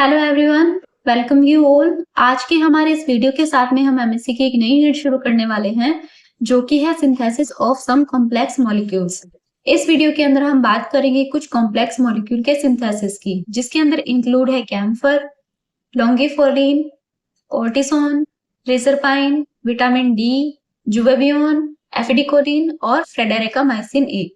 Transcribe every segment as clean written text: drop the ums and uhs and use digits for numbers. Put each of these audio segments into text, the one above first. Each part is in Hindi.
Hello everyone, welcome you all. आज के हमारे इस वीडियो के साथ में हम एमएससी की एक नई यूनिट शुरू करने वाले हैं जो कि है synthesis of some complex molecules. इस वीडियो के अंदर हम बात करेंगे कुछ कॉम्प्लेक्स मॉलिक्यूल के सिंथेसिस की, जिसके अंदर इंक्लूड है camphor, लॉन्गिफोलिन, cortisone, reserpine, vitamin D, जुवेबियोन, एफिडिकोलिन और फ्रेडेरिकामाइसिन ए।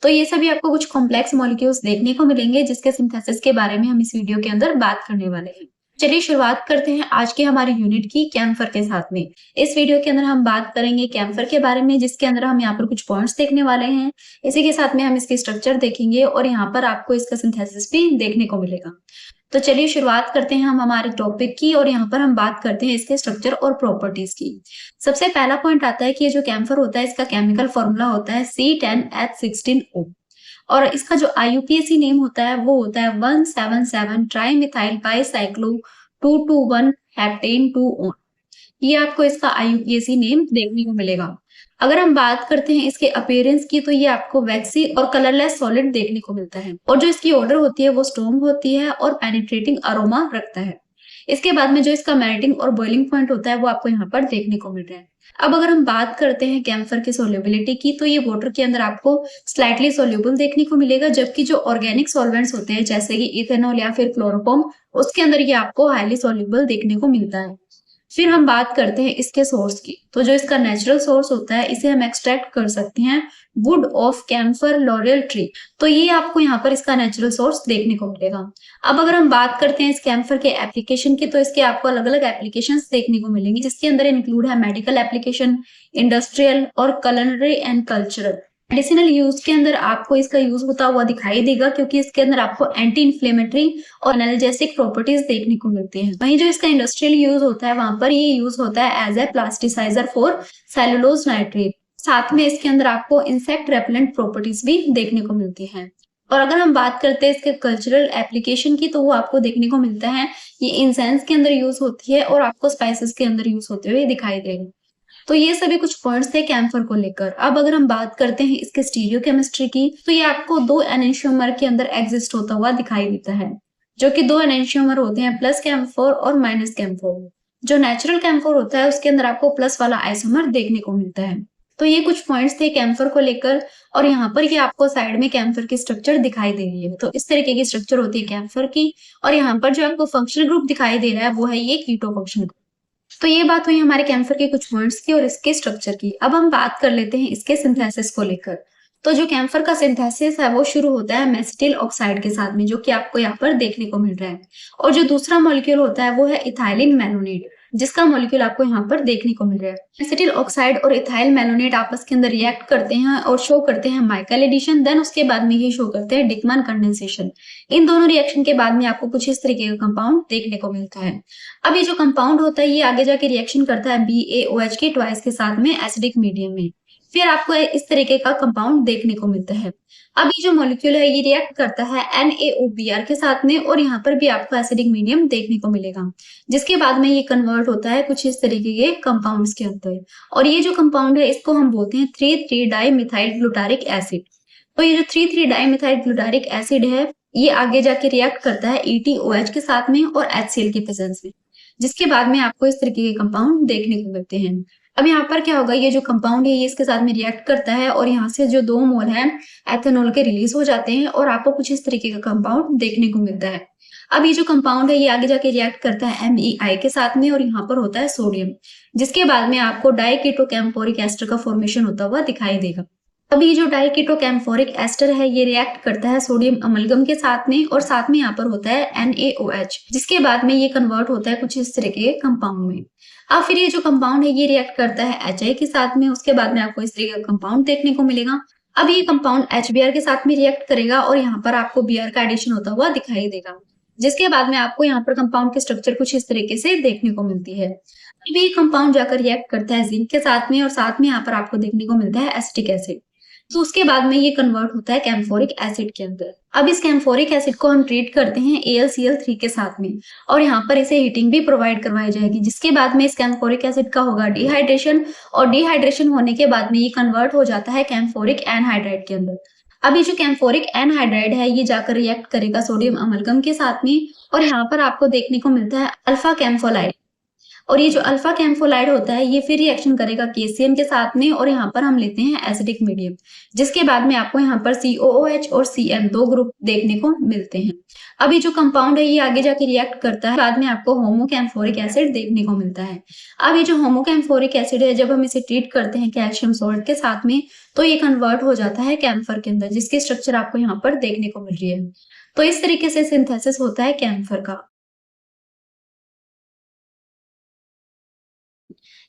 तो ये सभी आपको कुछ कॉम्प्लेक्स मॉलिक्यूल्स देखने को मिलेंगे जिसके सिंथेसिस के बारे में हम इस वीडियो के अंदर बात करने वाले हैं। चलिए शुरुआत करते हैं आज के हमारी यूनिट की कैम्फर के साथ में। इस वीडियो के अंदर हम बात करेंगे कैम्फर के बारे में, जिसके अंदर हम यहाँ पर कुछ पॉइंट्स देखने वाले हैं। इसी के साथ में हम इसके स्ट्रक्चर देखेंगे और यहाँ पर आपको इसका सिंथेसिस भी देखने को मिलेगा। तो चलिए शुरुआत करते हैं हम हमारे टॉपिक की और यहाँ पर हम बात करते हैं इसके स्ट्रक्चर और प्रॉपर्टीज की। सबसे पहला पॉइंट आता है कि ये जो कैम्फर होता है इसका केमिकल फॉर्मूला होता है C10H16O और इसका जो IUPAC नेम होता है वो होता है 177 ट्राइमिथाइल बाइसाइक्लो 221 हेप्टेन 2 ये आपको इसका IUPAC नेम देखने को मिलेगा। अगर हम बात करते हैं इसके अपीयरेंस की तो ये आपको वैक्सी और कलरलेस सॉलिड देखने को मिलता है और जो इसकी ऑर्डर होती है वो स्ट्रॉन्ग होती है और पेनिट्रेटिंग अरोमा रखता है। इसके बाद में जो इसका मेल्टिंग और बॉइलिंग पॉइंट होता है वो आपको यहाँ पर देखने को मिल रहा है। अब अगर हम बात करते हैं कैम्फर की सोल्युबिलिटी की तो ये वाटर के अंदर आपको स्लाइटली सोल्यूबल देखने को मिलेगा, जबकि जो ऑर्गेनिक सॉल्वेंट्स होते हैं जैसे कि इथेनॉल या फिर क्लोरोफॉर्म उसके अंदर ये आपको हाईली सोल्यूबल देखने को मिलता है। फिर हम बात करते हैं इसके सोर्स की, तो जो इसका नेचुरल सोर्स होता है इसे हम एक्सट्रैक्ट कर सकते हैं wood of camphor laurel tree. तो ये आपको यहाँ पर इसका नेचुरल सोर्स देखने को मिलेगा। अब अगर हम बात करते हैं इस कैम्फर के एप्लीकेशन की तो इसके आपको अलग अलग एप्लीकेशंस देखने को मिलेंगी, जिसके अंदर इंक्लूड है मेडिकल एप्लीकेशन, इंडस्ट्रियल और culinary and cultural. Medicinal use के अंदर आपको इसका यूज होता हुआ दिखाई देगा क्योंकि इसके अंदर आपको एंटी इन्फ्लेमेटरी और एनाल्जेसिक प्रॉपर्टीज देखने को मिलती हैं। वहीं जो इसका इंडस्ट्रियल यूज होता है वहां पर ये यूज होता है as a plasticiser for cellulose nitrate. साथ में इसके अंदर आपको इंसेक्ट रेपेलेंट प्रॉपर्टीज भी देखने को मिलती हैं। और अगर हम बात करते हैं इसके कल्चरल एप्लीकेशन की तो वो आपको देखने को मिलता है ये इंसेंस के अंदर यूज होती है और आपको स्पाइसेस के अंदर यूज होते हुए दिखाई देंगे। तो ये सभी कुछ पॉइंट्स थे कैम्फर को लेकर। अब अगर हम बात करते हैं इसके स्टीरियोकेमिस्ट्री की तो ये आपको दो एनेंशियोमर के अंदर एग्जिस्ट होता हुआ दिखाई देता है, जो कि दो एनेंशियोमर होते हैं प्लस कैम्फोर और माइनस कैम्फोर। जो नेचुरल कैम्फोर होता है उसके अंदर आपको प्लस वाला आइसोमर देखने को मिलता है। तो ये कुछ पॉइंट्स थे कैम्फर को लेकर और यहाँ पर ये आपको साइड में कैम्फर की स्ट्रक्चर दिखाई दे रही है। तो इस तरीके की स्ट्रक्चर होती है कैम्फर की और यहाँ पर जो आपको फंक्शनल ग्रुप दिखाई दे रहा है वो है ये कीटो फंक्शनल ग्रुप। तो ये बात हुई हमारे कैम्फर के कुछ पॉइंट्स की और इसके स्ट्रक्चर की। अब हम बात कर लेते हैं इसके सिंथेसिस को लेकर। तो जो कैम्फर का सिंथेसिस है वो शुरू होता है मेसिटिल ऑक्साइड के साथ में, जो कि आपको यहाँ पर देखने को मिल रहा है। और जो दूसरा मॉलिक्यूल होता है वो है इथाइलिन मैलोनेट, जिसका मॉलिक्यूल आपको यहाँ पर देखने को मिल रहा है। एसिटिल ऑक्साइड और इथाइल मैलोनेट आपस के अंदर रिएक्ट करते हैं और शो करते हैं माइकल एडिशन, देन उसके बाद में ये शो करते हैं डिकमन कंडेंसेशन। इन दोनों रिएक्शन के बाद में आपको कुछ इस तरीके का कंपाउंड देखने को मिलता है। अब ये जो कंपाउंड होता है ये आगे जाके रिएक्शन करता है BaOH के ट्वाइस के साथ में एसिडिक मीडियम में, फिर आपको इस तरीके का कंपाउंड देखने को मिलता है। अब ये जो मॉलिक्यूल है ये रिएक्ट करता है NaOBr के साथ में और यहाँ पर भी आपको एसिडिक मीडियम देखने को मिलेगा, जिसके बाद में ये कन्वर्ट होता है कुछ इस तरीके के कंपाउंड्स के अंदर। और ये जो कंपाउंड है इसको हम बोलते हैं 3,3-डाइमिथाइल ग्लूटारिक एसिड। तो ये जो 3,3-डाइमिथाइल ग्लूटारिक एसिड है ये आगे जाके रिएक्ट करता है EtOH के साथ में और HCl की प्रेजेंस में, जिसके बाद में आपको इस तरीके के कंपाउंड देखने को मिलते हैं। अब यहाँ पर क्या होगा, ये जो कंपाउंड है ये इसके साथ में रिएक्ट करता है और यहाँ से जो 2 मोल है एथेनॉल के रिलीज हो जाते हैं और आपको कुछ इस तरीके का कंपाउंड देखने को मिलता है। अब ये जो कंपाउंड है ये आगे जाके रिएक्ट करता है MEI के साथ में और यहाँ पर होता है सोडियम, जिसके बाद में आपको डाइकीटोकैम्फोरिक एस्टर का फॉर्मेशन होता हुआ दिखाई देगा। अब ये जो डाइकीटोकैम्फोरिक एस्टर है ये रिएक्ट करता है सोडियम अमलगम के साथ में और साथ में यहाँ पर होता है NaOH, जिसके बाद में ये कन्वर्ट होता है कुछ इस तरीके के कंपाउंड में। अब फिर ये जो कंपाउंड है ये रिएक्ट करता है HI के साथ में, उसके बाद में आपको इस तरीके का कंपाउंड देखने को मिलेगा। अब ये कंपाउंड HBr के साथ में रिएक्ट करेगा और यहाँ पर आपको Br का एडिशन होता हुआ दिखाई देगा, जिसके बाद में आपको यहाँ पर कंपाउंड की स्ट्रक्चर कुछ इस तरीके से देखने को मिलती है। अब ये कंपाउंड जाकर रिएक्ट करता है जिंक के साथ में और साथ में यहाँ पर आपको देखने को मिलता है एसिटिक एसिड। तो उसके बाद में ये कन्वर्ट होता है कैम्फोरिक एसिड के अंदर। अब इस कैम्फोरिक एसिड को हम ट्रीट करते हैं AlCl3 के साथ में और यहाँ पर इसे हीटिंग भी प्रोवाइड करवाई जाएगी, जिसके बाद में इस कैम्फोरिक एसिड का होगा डिहाइड्रेशन और डिहाइड्रेशन होने के बाद में ये कन्वर्ट हो जाता है कैम्फोरिक एनहाइड्राइड के अंदर। अब ये जो कैम्फोरिक एनहाइड्राइड है ये जाकर रिएक्ट करेगा सोडियम अमलगम के साथ में और यहाँ पर आपको देखने को मिलता है अल्फा कैम्फोलाइड। और ये जो अल्फा कैम्फोलाइड होता है ये फिर रिएक्शन करेगा केसीएम के साथ में और यहाँ पर हम लेते हैं एसिडिक मीडियम, जिसके बाद में आपको यहाँ पर COOH और CN दो ग्रुप देखने को मिलते हैं। अब ये जो कंपाउंड है ये आगे जाके रिएक्ट करता है, बाद में आपको होमोकैम्फोरिक एसिड देखने को मिलता है। अब ये जो होमोकैम्फोरिक एसिड है जब हम इसे ट्रीट करते हैं कैल्शियम सॉल्ट के साथ में तो ये कन्वर्ट हो जाता है कैम्फर के अंदर, जिसकी स्ट्रक्चर आपको यहाँ पर देखने को मिल रही है। तो इस तरीके से सिंथेसिस होता है कैम्फर का।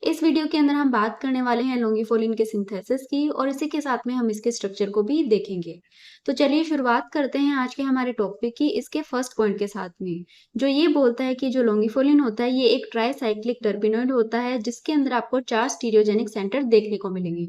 इस वीडियो के अंदर हम बात करने वाले हैं लॉन्गिफोलिन के सिंथेसिस की और इसी के साथ में हम इसके स्ट्रक्चर को भी देखेंगे। तो चलिए शुरुआत करते हैं आज के हमारे टॉपिक की इसके फर्स्ट पॉइंट के साथ में, जो ये बोलता है कि जो लॉन्गिफोलिन होता है ये एक ट्राईसाइक्लिक टर्पेनॉइड होता है जिसके अंदर आपको 4 स्टीरियोजेनिक सेंटर देखने को मिलेंगे।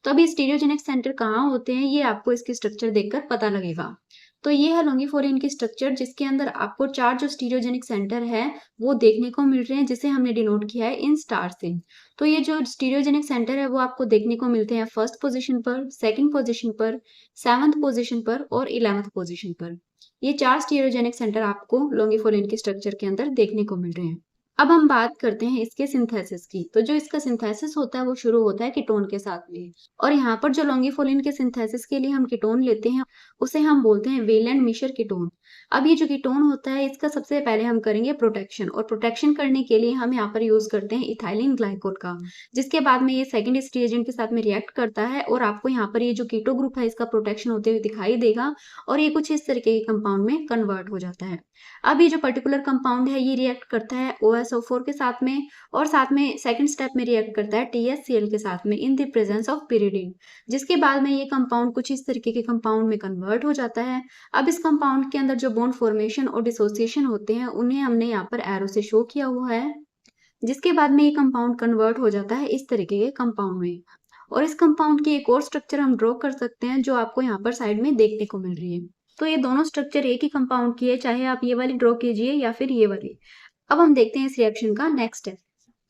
तो अभी स्टीरियोजेनिक सेंटर कहाँ होते हैं ये आपको इसके स्ट्रक्चर देखकर पता लगेगा। तो ये है लॉन्गिफोलिन की स्ट्रक्चर जिसके अंदर आपको 4 जो स्टीरियोजेनिक सेंटर है वो देखने को मिल रहे हैं, जिसे हमने डिनोट किया है इन स्टार से। तो ये जो स्टीरियोजेनिक सेंटर है वो आपको देखने को मिलते हैं फर्स्ट पोजीशन पर, सेकंड पोजीशन पर, 7th पोजीशन पर और 11th पोजीशन पर। ये 4 स्टीरियोजेनिक सेंटर आपको लॉन्गिफोलिन के स्ट्रक्चर के अंदर देखने को मिल रहे हैं। अब हम बात करते हैं इसके सिंथेसिस की। तो जो इसका सिंथेसिस होता है वो शुरू होता है कीटोन के साथ में, और यहाँ पर जो लॉन्गिफोलिन के सिंथेसिस के लिए हम कीटोन लेते हैं उसे हम बोलते हैं वेलेंट मिश्र कीटोन। अब ये जो कीटोन होता है इसका सबसे पहले हम करेंगे प्रोटेक्शन, और प्रोटेक्शन करने के लिए हम यहाँ पर यूज करते हैं इथाइलिन ग्लाइकोल का, जिसके बाद में ये सेकंड रिएजेंट के साथ में रिएक्ट करता है और आपको यहाँ पर ये जो कीटो ग्रुप है इसका प्रोटेक्शन होते हुए दिखाई देगा और ये कुछ इस तरीके के कंपाउंड में कन्वर्ट हो जाता है। अब ये जो पर्टिकुलर कंपाउंड है ये रिएक्ट करता है OSO4 के साथ में और साथ में सेकंड स्टेप में रिएक्ट करता है TSCl के साथ में in the presence of pyridine, जिसके बाद में ये कंपाउंड कुछ इस तरीके के कंपाउंड में कन्वर्ट हो जाता है। अब इस कंपाउंड के अंदर जो बॉन्ड फॉर्मेशन और डिसोसिएशन होते हैं उन्हें हमने यहाँ पर एरो से शो किया हुआ है, जिसके बाद में ये कंपाउंड कन्वर्ट हो जाता है इस तरीके के कंपाउंड में। और इस कंपाउंड की एक और स्ट्रक्चर हम ड्रॉ कर सकते हैं जो आपको यहाँ पर साइड में देखने को मिल रही है। तो ये दोनों स्ट्रक्चर एक ही कंपाउंड की है, चाहे आप ये वाली ड्रॉ कीजिए या फिर ये वाली। अब हम देखते हैं इस रिएक्शन का नेक्स्ट स्टेप।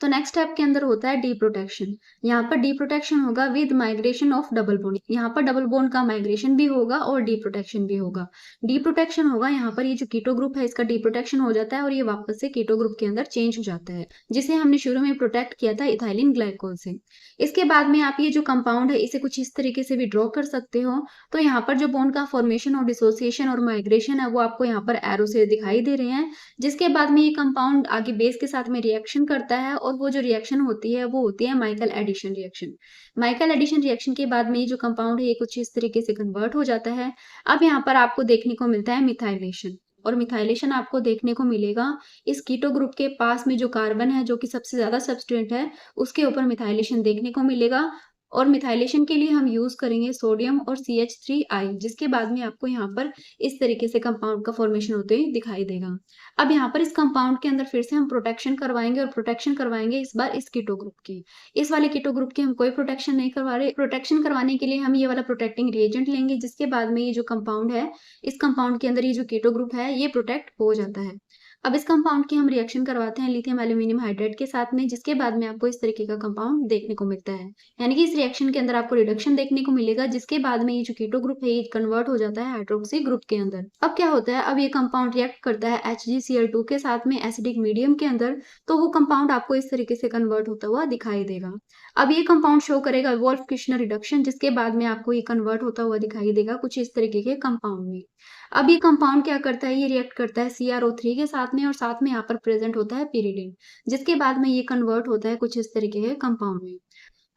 तो नेक्स्ट स्टेप के अंदर होता है डी प्रोटेक्शन। यहाँ पर डी प्रोटेक्शन होगा with migration of double bond. यहाँ पर डबल बॉन्ड का माइग्रेशन भी होगा और डी प्रोटेक्शन भी होगा। डी प्रोटेक्शन होगा यहाँ पर ये जो कीटो ग्रुप है इसका डी प्रोटेक्शन हो जाता है और ये वापस से कीटो ग्रुप के अंदर चेंज हो जाता है, जिसे हमने शुरू में प्रोटेक्ट किया था इथाइलिन ग्लाइकोल से। इसके बाद में आप ये जो कंपाउंड है इसे कुछ इस तरीके से भी ड्रॉ कर सकते हो। तो यहाँ पर जो बॉन्ड का फॉर्मेशन और डिसोसिएशन और माइग्रेशन है वो आपको यहाँ पर एरो से दिखाई दे रहे हैं, जिसके बाद में ये कंपाउंड आगे बेस के साथ में रिएक्शन करता है और वो जो रिएक्शन होती है वो होती है Michael addition reaction. Michael addition reaction के बाद में ये जो कंपाउंड है ये कुछ इस तरीके से कन्वर्ट हो जाता है। अब यहाँ पर आपको देखने को मिलता है मिथाइलेशन, और मिथाइलेशन आपको देखने को मिलेगा इस कीटो ग्रुप के पास में जो कार्बन है जो कि सबसे ज्यादा सब्सटेंट है उसके ऊपर मिथाइलेशन देखने को मिलेगा। और मिथाइलेशन के लिए हम यूज करेंगे सोडियम और CH3I, जिसके बाद में आपको यहाँ पर इस तरीके से कंपाउंड का फॉर्मेशन होते हुए दिखाई देगा। अब यहाँ पर इस कंपाउंड के अंदर फिर से हम प्रोटेक्शन करवाएंगे और प्रोटेक्शन करवाएंगे इस बार इस कीटो ग्रुप की। इस वाले कीटो ग्रुप की हम कोई प्रोटेक्शन नहीं करवा रहे। प्रोटेक्शन करवाने के लिए हम ये वाला प्रोटेक्टिंग रिएजेंट लेंगे, जिसके बाद में ये जो कंपाउंड है इस कंपाउंड के अंदर ये जो कीटो ग्रुप है ये प्रोटेक्ट हो जाता है। अब इस कंपाउंड की हम रिएक्शन करवाते हैं लिथियम एल्यूमिनियम हाइड्रेट के साथ में, जिसके बाद में आपको इस तरीके का कंपाउंड देखने को मिलता है। यानी कि इस रिएक्शन के अंदर आपको रिडक्शन देखने को मिलेगा, जिसके बाद में ये जो कीटो ग्रुप है ये कन्वर्ट हो जाता है हाइड्रोक्सी ग्रुप के अंदर। अब क्या होता है, अब ये कंपाउंड रिएक्ट करता है HgCl2 के साथ में एसिडिक मीडियम के अंदर, तो वो कंपाउंड आपको इस तरीके से कन्वर्ट होता हुआ दिखाई देगा। अब ये कंपाउंड शो करेगा वोल्फ किश्नर रिडक्शन, जिसके बाद में आपको ये कन्वर्ट होता हुआ दिखाई देगा कुछ इस तरीके के कंपाउंड में। अब ये कंपाउंड क्या करता है, ये रिएक्ट करता है CrO3 के साथ में और साथ में यहाँ पर प्रेजेंट होता है pyridine, जिसके बाद में ये कन्वर्ट होता है कुछ इस तरीके के कंपाउंड में।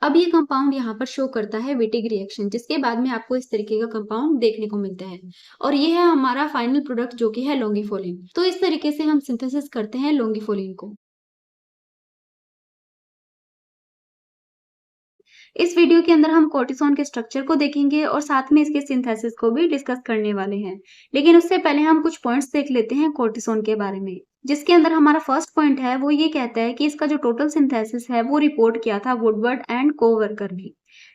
अब ये कंपाउंड यहाँ पर शो करता है विटिग रिएक्शन, जिसके बाद में आपको इस तरीके का कंपाउंड देखने को मिलता है और ये है हमारा फाइनल प्रोडक्ट जो कि है लॉन्गिफोलिन। तो इस तरीके से हम सिंथेसिस करते हैं लॉन्गिफोलिन को। इस वीडियो के अंदर हम कोर्टिसोन के स्ट्रक्चर को देखेंगे और साथ में इसके सिंथेसिस को भी डिस्कस करने वाले हैं, लेकिन उससे पहले हम कुछ पॉइंट्स देख लेते हैं कोर्टिसोन के बारे में, जिसके अंदर हमारा फर्स्ट पॉइंट है वो ये कहता है कि इसका जो टोटल सिंथेसिस है वो रिपोर्ट किया था वुडवर्ड एंड कोवर्कर ने।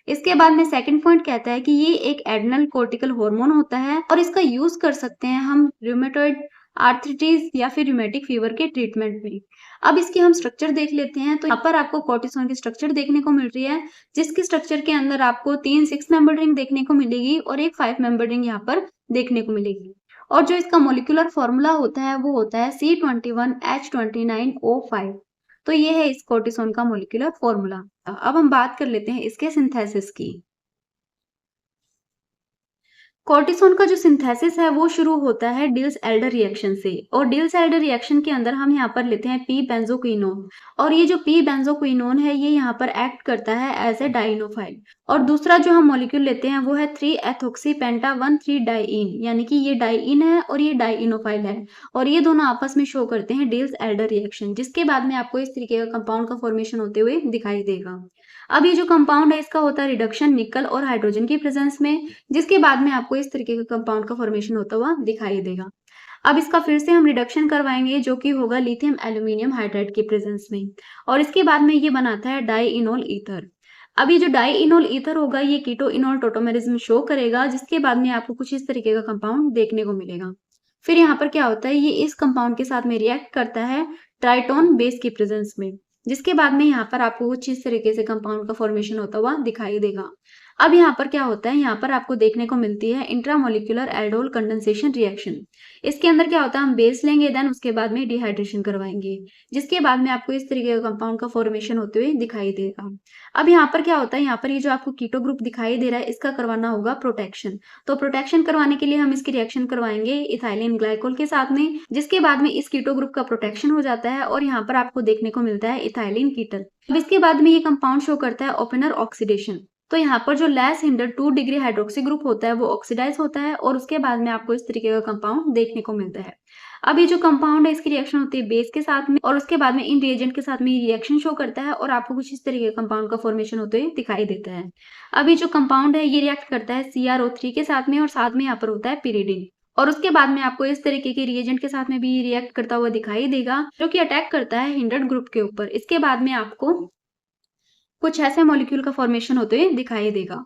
इसके बाद में सेकंड पॉइंट कहता है कि ये एक एड्रेनल कोर्टिकल हार्मोन होता है और इसका यूज कर सकते हैं हम रूमेटॉइड आर्थराइटिस या फिर रूमेटिक फीवर के ट्रीटमेंट में। अब इसकी हम स्ट्रक्चर देख लेते हैं। तो यहाँ पर आपको कॉर्टिसोन की स्ट्रक्चर देखने को मिल रही है, जिसकी स्ट्रक्चर के अंदर आपको 3 6 मेंबर रिंग देखने को मिलेगी और एक 5 मेंबर रिंग यहाँ पर देखने को मिलेगी। और जो इसका मॉलिक्यूलर फॉर्मूला होता है वो होता है C21H29O5। तो ये है इस कॉर्टिसोन का मॉलिक्यूलर फॉर्मूला। अब हम बात कर लेते हैं इसके सिंथेसिस की। कॉर्टिसोन का जो सिंथेसिस है वो शुरू होता है डिल्स-एल्डर रिएक्शन से, और डिल्स-एल्डर रिएक्शन के अंदर हम यहाँ पर लेते हैं पी बेंजोक्विनोन, और ये जो पी बेंजोक्विनोन है ये यहाँ पर एक्ट करता है एज ए डाइनोफाइल। और दूसरा जो हम मॉलिक्यूल लेते हैं वो है 3-एथोक्सी पेंटा 1,3 डाइइन, यानी कि ये डाइइन है और ये डाइनोफाइल है, और ये दोनों आपस में शो करते हैं डिल्स-एल्डर रिएक्शन, जिसके बाद में आपको इस तरीके का कंपाउंड का फॉर्मेशन होते हुए दिखाई देगा। अब ये जो कंपाउंड है इसका होता है रिडक्शन निकल और हाइड्रोजन की प्रेजेंस में, जिसके बाद में आपको इस तरीके का कंपाउंड का फॉर्मेशन होता हुआ दिखाई देगा। अब इसका फिर से हम रिडक्शन करवाएंगे, जो कि होगा लिथियम एल्यूमिनियम हाइड्राइड की प्रेजेंस में, और इसके बाद में ये बनाता है डाइइनोल ईथर। अब ये जो डाइइनोल ईथर होगा ये कीटो इनोल टोटोमेरिज्म शो करेगा, जिसके बाद में आपको कुछ इस तरीके का कंपाउंड देखने को मिलेगा। फिर यहाँ पर क्या होता है, ये इस कंपाउंड के साथ में रिएक्ट करता है ट्राइटोन बेस की प्रेजेंस में, जिसके बाद में यहाँ पर आपको कुछ इस तरीके से कंपाउंड का फॉर्मेशन होता हुआ दिखाई देगा। अब यहाँ पर क्या होता है, यहाँ पर आपको देखने को मिलती है इंट्रामोलिकुलर एल्डोल कंडेंसेशन रिएक्शन। इसके अंदर क्या होता है, हम बेस लेंगे देन उसके बाद में डिहाइड्रेशन करवाएंगे, जिसके बाद में आपको इस तरीके का कंपाउंड का फॉर्मेशन होते हुए दिखाई देगा। अब यहाँ पर क्या होता है, यहाँ पर ये जो आपको कीटो ग्रुप दिखाई दे रहा है इसका करवाना होगा प्रोटेक्शन। तो प्रोटेक्शन करवाने के लिए हम इसकी रिएक्शन करवाएंगे इथाइलिन ग्लाइकोल के साथ में, जिसके बाद में इस कीटो ग्रुप का प्रोटेक्शन हो जाता है और यहाँ पर आपको देखने को मिलता है इथाइलिन कीटल। अब इसके बाद में ये कंपाउंड शो करता है ओपनर ऑक्सीडेशन। तो यहाँ पर जो less hinder 2 degree hydroxy group होता है वो ऑक्सीडाइज होता है और उसके बाद में आपको इस तरीके का कंपाउंड देखने को मिलता है। अब ये जो कंपाउंड है इसकी रिएक्शन होती है बेस के साथ में, और उसके बाद में इन रिएजेंट के साथ में ये रिएक्शन शो करता है और आपको कुछ इस तरीके का कंपाउंड का फॉर्मेशन होते हुए दिखाई देता है। अब ये जो कंपाउंड है ये रिएक्ट करता है CrO3 के साथ में, और साथ में यहाँ पर होता है पिरिडिन, और उसके बाद में आपको इस तरीके के रिएजेंट के साथ में भी रिएक्ट करता हुआ दिखाई देगा, जो कि अटैक करता है हिंडर्ड ग्रुप के ऊपर। इसके बाद में आपको कुछ ऐसे मॉलिक्यूल का फॉर्मेशन होते हुए दिखाई देगा।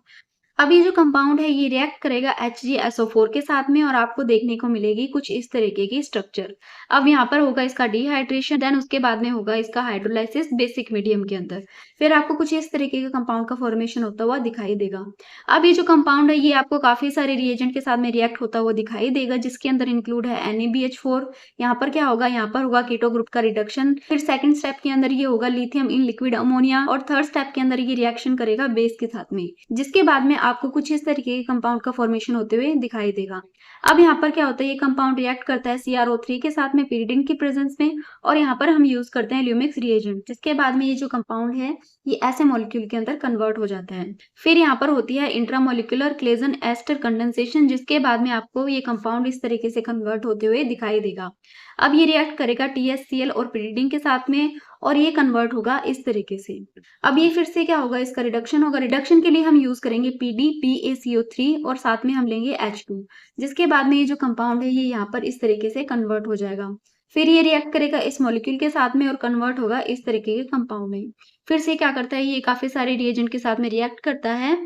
अब ये जो कंपाउंड है ये रिएक्ट करेगा HgSO4 के साथ में, और आपको देखने को मिलेगी कुछ इस तरीके की स्ट्रक्चर। अब यहाँ पर होगा इसका डिहाइड्रेशन, देन उसके बाद में होगा इसका हाइड्रोलाइसिस बेसिक मीडियम के अंदर, फिर आपको कुछ इस तरीके का कंपाउंड का फॉर्मेशन होता हुआ दिखाई देगा। अब ये जो कंपाउंड है ये आपको काफी सारे रिएजेंट के साथ में रिएक्ट होता हुआ दिखाई देगा, जिसके अंदर इंक्लूड है NaBH4। यहाँ पर क्या होगा, यहाँ पर होगा कीटो ग्रुप का रिडक्शन, फिर सेकंड स्टेप के अंदर ये होगा लिथियम इन लिक्विड अमोनिया, और थर्ड स्टेप के अंदर ये रिएक्शन करेगा बेस के साथ में, जिसके बाद में आपको कुछ इस तरीके के कंपाउंड का फॉर्मेशन होते हुए दिखाई देगा। अब यहाँ पर क्या होता है, ये कंपाउंड रिएक्ट करता है CrO3 के साथ में पिरिडिन की प्रेजेंस में, और यहाँ पर हम यूज करते हैं ल्यूमिक्स रिएजेंट, जिसके बाद में ये जो कंपाउंड है ये ऐसे मॉलिक्यूल के अंदर कन्वर्ट हो जाता है। फिर यहाँ पर होती है इंट्रामोलिकुलर क्लेजन एस्टर कंडेंसेशन, जिसके बाद में आपको ये कंपाउंड इस तरीके से कन्वर्ट होते हुए दिखाई देगा। अब ये रिएक्ट करेगा THCl और पिरिडिन के साथ में, और ये कन्वर्ट होगा इस तरीके से। अब ये फिर से क्या होगा, इसका रिडक्शन होगा। रिडक्शन के लिए हम यूज करेंगे PDPaCO3 और साथ में हम लेंगे H2, जिसके बाद में ये जो कंपाउंड है ये यहाँ पर इस तरीके से कन्वर्ट हो जाएगा। फिर ये रिएक्ट करेगा इस मॉलिक्यूल के साथ में और कन्वर्ट होगा इस तरीके के कंपाउंड में। फिर से क्या करता है, ये काफी सारे रिएजेंट के साथ में रिएक्ट करता है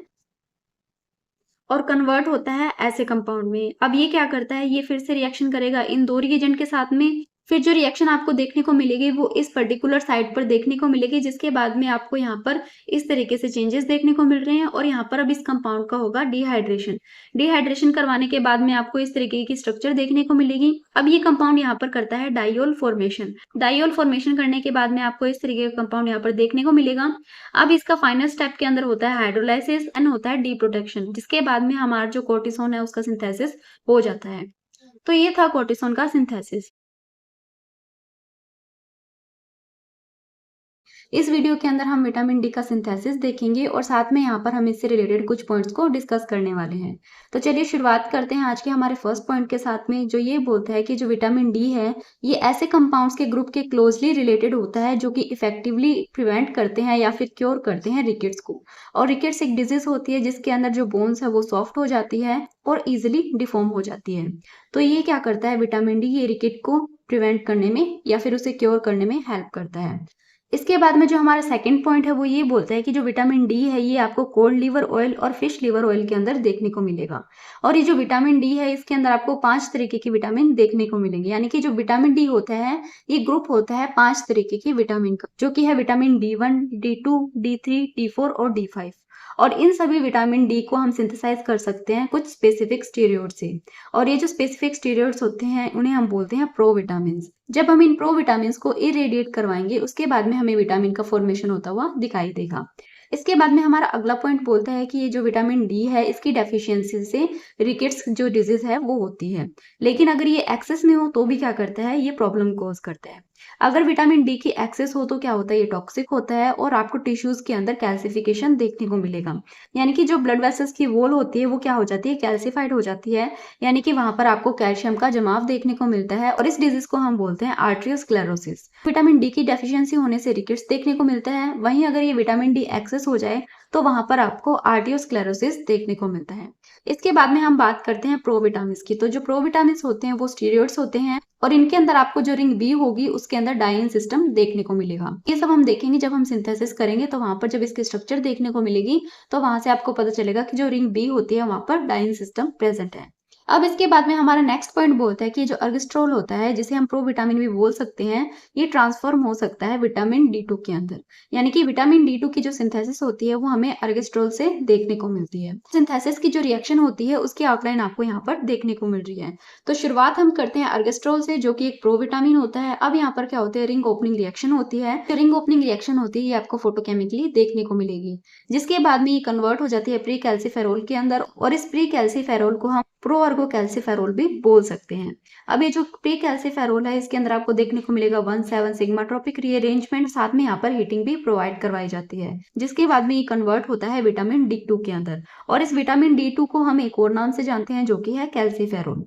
और कन्वर्ट होता है ऐसे कंपाउंड में। अब ये क्या करता है, ये फिर से रिएक्शन करेगा इन 2 रिएजेंट के साथ में। फिर जो रिएक्शन आपको देखने को मिलेगी वो इस पर्टिकुलर साइट पर देखने को मिलेगी, जिसके बाद में आपको यहाँ पर इस तरीके से चेंजेस देखने को मिल रहे हैं, और यहाँ पर अब इस कंपाउंड का होगा डिहाइड्रेशन। डिहाइड्रेशन करवाने के बाद में आपको इस तरीके की स्ट्रक्चर देखने को मिलेगी। अब ये कंपाउंड यहाँ पर करता है डाइयोल फॉर्मेशन। डाइयोल फॉर्मेशन करने के बाद में आपको इस तरीके का कंपाउंड यहाँ पर देखने को मिलेगा। अब इसका फाइनल स्टेप के अंदर होता है हाइड्रोलाइसिस एंड होता है डीप्रोटेक्शन, जिसके बाद में हमारा जो कोर्टिसोन है उसका सिंथेसिस हो जाता है। तो ये था कोर्टिसोन का सिंथेसिस। इस वीडियो के अंदर हम विटामिन डी का सिंथेसिस देखेंगे और साथ में यहाँ पर हम इससे रिलेटेड कुछ पॉइंट्स को डिस्कस करने वाले हैं। तो चलिए शुरुआत करते हैं आज के हमारे फर्स्ट पॉइंट के साथ में, जो ये बोलता है कि जो विटामिन डी है ये ऐसे कंपाउंड्स के ग्रुप के क्लोजली रिलेटेड होता है जो कि इफेक्टिवली प्रिवेंट करते हैं या फिर क्योर करते हैं रिकेट्स को। और रिकेट्स एक डिजीज होती है जिसके अंदर जो बोन्स है वो सॉफ्ट हो जाती है और इजिली डिफॉर्म हो जाती है। तो ये क्या करता है, विटामिन डी ये रिकेट को प्रिवेंट करने में या फिर उसे क्योर करने में हेल्प करता है। इसके बाद में जो हमारा सेकंड पॉइंट है वो ये बोलता है कि जो विटामिन डी है ये आपको कोल्ड लिवर ऑयल और फिश लिवर ऑयल के अंदर देखने को मिलेगा। और ये जो विटामिन डी है इसके अंदर आपको 5 तरीके की विटामिन देखने को मिलेंगे। यानी कि जो विटामिन डी होता है ये ग्रुप होता है 5 तरीके की विटामिन का, जो कि है vitamin D1, D2, D3, D4 और D5। और इन सभी विटामिन डी को हम सिंथेसाइज कर सकते हैं कुछ स्पेसिफिक स्टीरॉयड से। और ये जो स्पेसिफिक स्टीरॉयड्स होते हैं उन्हें हम बोलते हैं प्रोविटामिन्स। जब हम इन प्रोविटामिन्स को इरेडिएट करवाएंगे उसके बाद में हमें विटामिन का फॉर्मेशन होता हुआ दिखाई देगा। इसके बाद में हमारा अगला पॉइंट बोलता है कि ये जो विटामिन डी है इसकी डेफिशिएंसी से रिकेट्स जो डिजीज है वो होती है। लेकिन अगर ये एक्सेस में हो तो भी क्या करता है, ये प्रॉब्लम कॉज करता है। अगर विटामिन डी की एक्सेस हो तो क्या होता है, ये टॉक्सिक होता है और आपको टिश्यूज के अंदर कैल्सिफिकेशन देखने को मिलेगा। यानी कि जो ब्लड वेसल्स की वॉल होती है वो क्या हो जाती है, कैल्सिफाइड हो जाती है। यानी कि वहां पर आपको कैल्शियम का जमाव देखने को मिलता है और इस डिजीज को हम बोलते हैं आर्ट्रियोस्क्लेरोसिस। विटामिन डी की डेफिशिएंसी होने से रिकेट्स देखने को मिलता है। वहीं अगर ये विटामिन डी एक्सेस हो जाए तो वहां पर आपको आर्टियोस्क्लेरोसिस देखने को मिलता है। इसके बाद में हम बात करते हैं प्रोविटामिन्स की। तो जो प्रोविटामिन्स होते हैं वो स्टीरॉयड्स होते हैं और इनके अंदर आपको जो रिंग बी होगी उसके अंदर डाइन सिस्टम देखने को मिलेगा। ये सब हम देखेंगे जब हम सिंथेसिस करेंगे, तो वहां पर जब इसकी स्ट्रक्चर देखने को मिलेगी तो वहां से आपको पता चलेगा कि जो रिंग बी होती है वहां पर डाइन सिस्टम प्रेजेंट है। अब इसके बाद में हमारा नेक्स्ट पॉइंट बोलता है कि जो अर्गेस्ट्रोल होता है, जिसे हम प्रोविटामिन भी बोल सकते हैं, ये ट्रांसफॉर्म हो सकता है विटामिन D2 के अंदर। यानी कि विटामिन D2 की जो सिंथेसिस होती है वो हमें अर्गेस्ट्रोल से देखने को मिलती है। सिंथेसिस की जो रिएक्शन होती है उसकी आउटलाइन आपको यहाँ पर देखने को मिल रही है। तो शुरुआत हम करते हैं अर्गेस्ट्रोल से, जो कि एक प्रोविटामिन होता है। अब यहाँ पर क्या होता है, रिंग ओपनिंग रिएक्शन होती है। जो रिंग ओपनिंग रिएक्शन होती है ये आपको फोटोकेमिकली देखने को मिलेगी, जिसके बाद में ये कन्वर्ट हो जाती है प्री कैल्सीफेरोल के अंदर। और इस प्री कैल्सीफेरोल को हम प्रो अर्गो कैल्सीफेरोल भी बोल सकते हैं। अब ये जो प्री कैल्सीफेरोल है इसके अंदर आपको देखने को मिलेगा 1,7 सिग्मा ट्रॉपिक रीअरेंजमेंट, साथ में यहाँ पर हीटिंग भी प्रोवाइड करवाई जाती है, जिसके बाद में ये कन्वर्ट होता है विटामिन D2 के अंदर। और इस विटामिन D2 को हम एक और नाम से जानते हैं जो कि है कैल्सीफेरोल।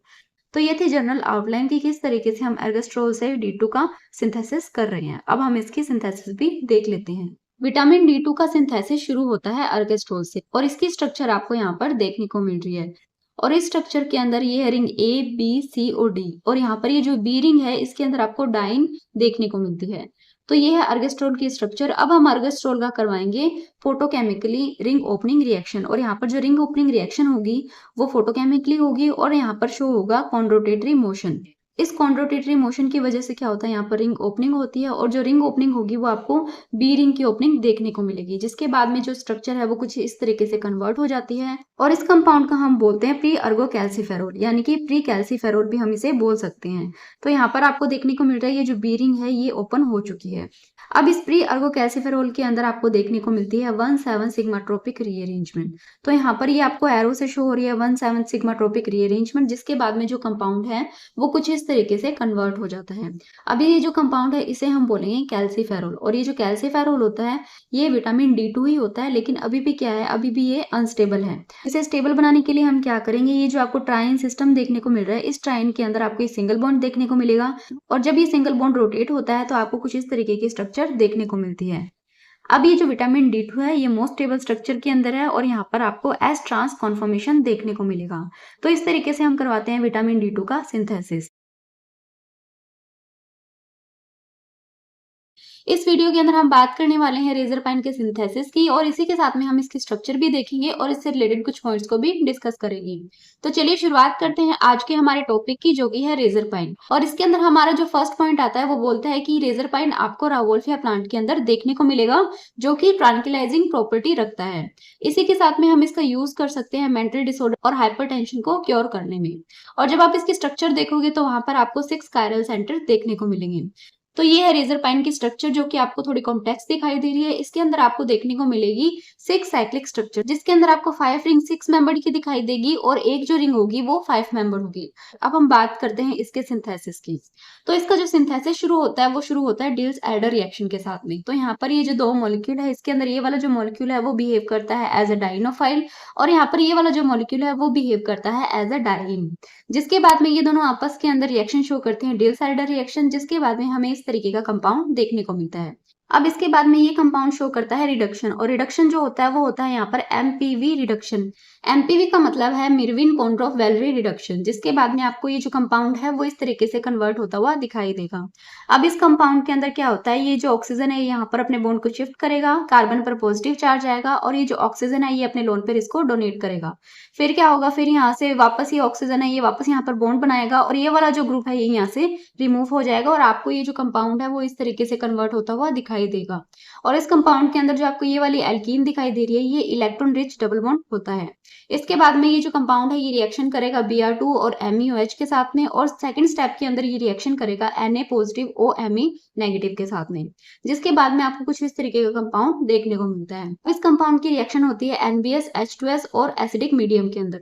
तो ये थी जनरल आउटलाइन की किस तरीके से हम एर्गोस्ट्रोल से D2 का सिंथेसिस कर रहे हैं। अब हम इसकी सिंथेसिस भी देख लेते हैं। विटामिन D2 का सिंथेसिस शुरू होता है अर्गेस्ट्रोल से और इसकी स्ट्रक्चर आपको यहाँ पर देखने को मिल रही है। और इस स्ट्रक्चर के अंदर ये है रिंग A, B, C और D। और यहाँ पर ये जो B रिंग है इसके अंदर आपको डाइन देखने को मिलती है। तो ये है अर्गेस्ट्रोल की स्ट्रक्चर। अब हम अर्गेस्ट्रोल का करवाएंगे फोटोकेमिकली रिंग ओपनिंग रिएक्शन। और यहाँ पर जो रिंग ओपनिंग रिएक्शन होगी वो फोटोकेमिकली होगी और यहाँ पर शो होगा कॉन्ड्रोटेटरी मोशन। इस कॉन्ड्रोटेटरी मोशन की वजह से क्या होता है, यहाँ पर रिंग ओपनिंग होती है और जो रिंग ओपनिंग होगी वो आपको बी रिंग की ओपनिंग देखने को मिलेगी, जिसके बाद में जो स्ट्रक्चर है वो कुछ इस तरीके से कन्वर्ट हो जाती है। और इस कंपाउंड का हम बोलते हैं प्री अर्गो कैल्सीफेरोल, यानी कि प्री कैल्सीफेरोल भी हम इसे बोल सकते हैं। तो यहाँ पर आपको देखने को मिल रहा है ये जो बी रिंग है ये ओपन हो चुकी है। अब इस प्री अर्गो कैल्सीफेरोल के अंदर आपको देखने को मिलती है 1,7 सिग्मा ट्रोपिक रीअरेंजमेंट। तो यहाँ पर ये आपको एरो से शो हो रही है 1,7 सिग्मा ट्रोपिक रीअरेंजमेंट, जिसके बाद में जो कंपाउंड है वो कुछ इस तरीके से कन्वर्ट हो जाता है। अभी ये जो कंपाउंड है इसे हम बोलेंगे कैल्सीफेरोल। और ये जो कैल्सीफेरोल होता है ये विटामिन D2 ही होता है, लेकिन अभी भी क्या है, अभी भी ये अनस्टेबल है। इसे स्टेबल बनाने के लिए हम क्या करेंगे, ये जो आपको ट्राइन सिस्टम देखने को मिल रहा है इस ट्राइन के अंदर आपको एक सिंगल बॉन्ड देखने को मिलेगा। और जब ये सिंगल बॉन्ड रोटेट होता है तो आपको कुछ इस तरीके की स्ट्रक्चर देखने को मिलती है। अब ये जो विटामिन D2 है ये मोस्ट स्टेबल स्ट्रक्चर के अंदर है और यहाँ पर आपको एस ट्रांस कॉन्फॉर्मेशन देखने को मिलेगा। तो इस तरीके से हम करवाते हैं विटामिन D2 का सिंथेसिस। इस वीडियो के अंदर हम बात करने वाले हैं रेजरपाइन के सिंथेसिस की और इसी के साथ में हम इसकी स्ट्रक्चर भी देखेंगे और इससे रिलेटेड कुछ पॉइंट्स को भी डिस्कस करेंगे। तो चलिए शुरुआत करते हैं आज के हमारे टॉपिक की, जो कि है रेजरपाइन। और इसके अंदर हमारा जो फर्स्ट पॉइंट आता है वो बोलता है कि रेजरपाइन आपको रावोल्फिया प्लांट के अंदर देखने को मिलेगा, जो कि ट्रांक्विलाइजिंग प्रॉपर्टी रखता है। इसी के साथ में हम इसका यूज कर सकते हैं मेंटल डिसऑर्डर और हाइपरटेंशन को क्योर करने में। और जब आप इसकी स्ट्रक्चर देखोगे तो वहां पर आपको 6 कायरल सेंटर देखने को मिलेंगे। तो ये है रेजरपाइन की स्ट्रक्चर, जो कि आपको थोड़ी कॉम्प्लेक्स दिखाई दे रही है। इसके अंदर आपको देखने को मिलेगी 6 साइक्लिक स्ट्रक्चर, जिसके अंदर आपको 5 रिंग 6 मेंबर की दिखाई देगी और एक जो रिंग होगी वो 5 मेंबर होगी। अब हम बात करते हैं इसके सिंथेसिस की। तो इसका जो सिंथेसिस शुरू होता है वो शुरू होता है डिल्स एडर रिएक्शन के साथ में। तो यहाँ पर ये जो 2 मॉलिक्यूल है इसके अंदर ये वाला जो मॉलिक्यूल है वो बिहेव करता है एज अ डाइनोफाइल और यहाँ पर ये वाला जो मॉलिक्यूल है वो बिहेव करता है एज अ डाइन, जिसके बाद में ये दोनों आपस के अंदर रिएक्शन शो करते हैं डिल्स एडर रिएक्शन, जिसके बाद में हमें इस तरीके का कंपाउंड देखने को मिलता है। अब इसके बाद में ये कंपाउंड शो करता है रिडक्शन, और रिडक्शन जो होता है वो होता है यहाँ पर एमपीवी रिडक्शन। एमपीवी का मतलब है मिरविन कोंड्रोफ वेलरी रिडक्शन, जिसके बाद में आपको ये जो कंपाउंड है वो इस तरीके से कन्वर्ट होता हुआ दिखाई देगा। अब इस कंपाउंड के अंदर क्या होता है, ये जो ऑक्सीजन है यहाँ पर अपने बॉन्ड को शिफ्ट करेगा, कार्बन पर पॉजिटिव चार्ज आएगा और ये जो ऑक्सीजन है ये अपने लोन पर इसको डोनेट करेगा। फिर क्या होगा, फिर यहाँ से वापस ये ऑक्सीजन है ये वापस यहाँ पर बॉन्ड बनाएगा और ये वाला जो ग्रुप है ये यहाँ से रिमूव हो जाएगा और आपको ये जो कंपाउंड है वो इस तरीके से कन्वर्ट होता हुआ दिखाई देगा। और इस कंपाउंड के अंदर जो आपको ये वाली एल्कीन दिखाई दे रही है ये इलेक्ट्रॉन रिच डबल बॉन्ड होता है। इसके बाद में ये जो कंपाउंड है ये रिएक्शन करेगा Br2 और MeOH के साथ में, और सेकंड स्टेप के अंदर ये रिएक्शन करेगा Na पॉजिटिव OMe नेगेटिव के साथ में, जिसके बाद में आपको कुछ इस तरीके का कंपाउंड देखने को मिलता है। इस कंपाउंड की रिएक्शन होती है NBS H2S और एसिडिक मीडियम के अंदर,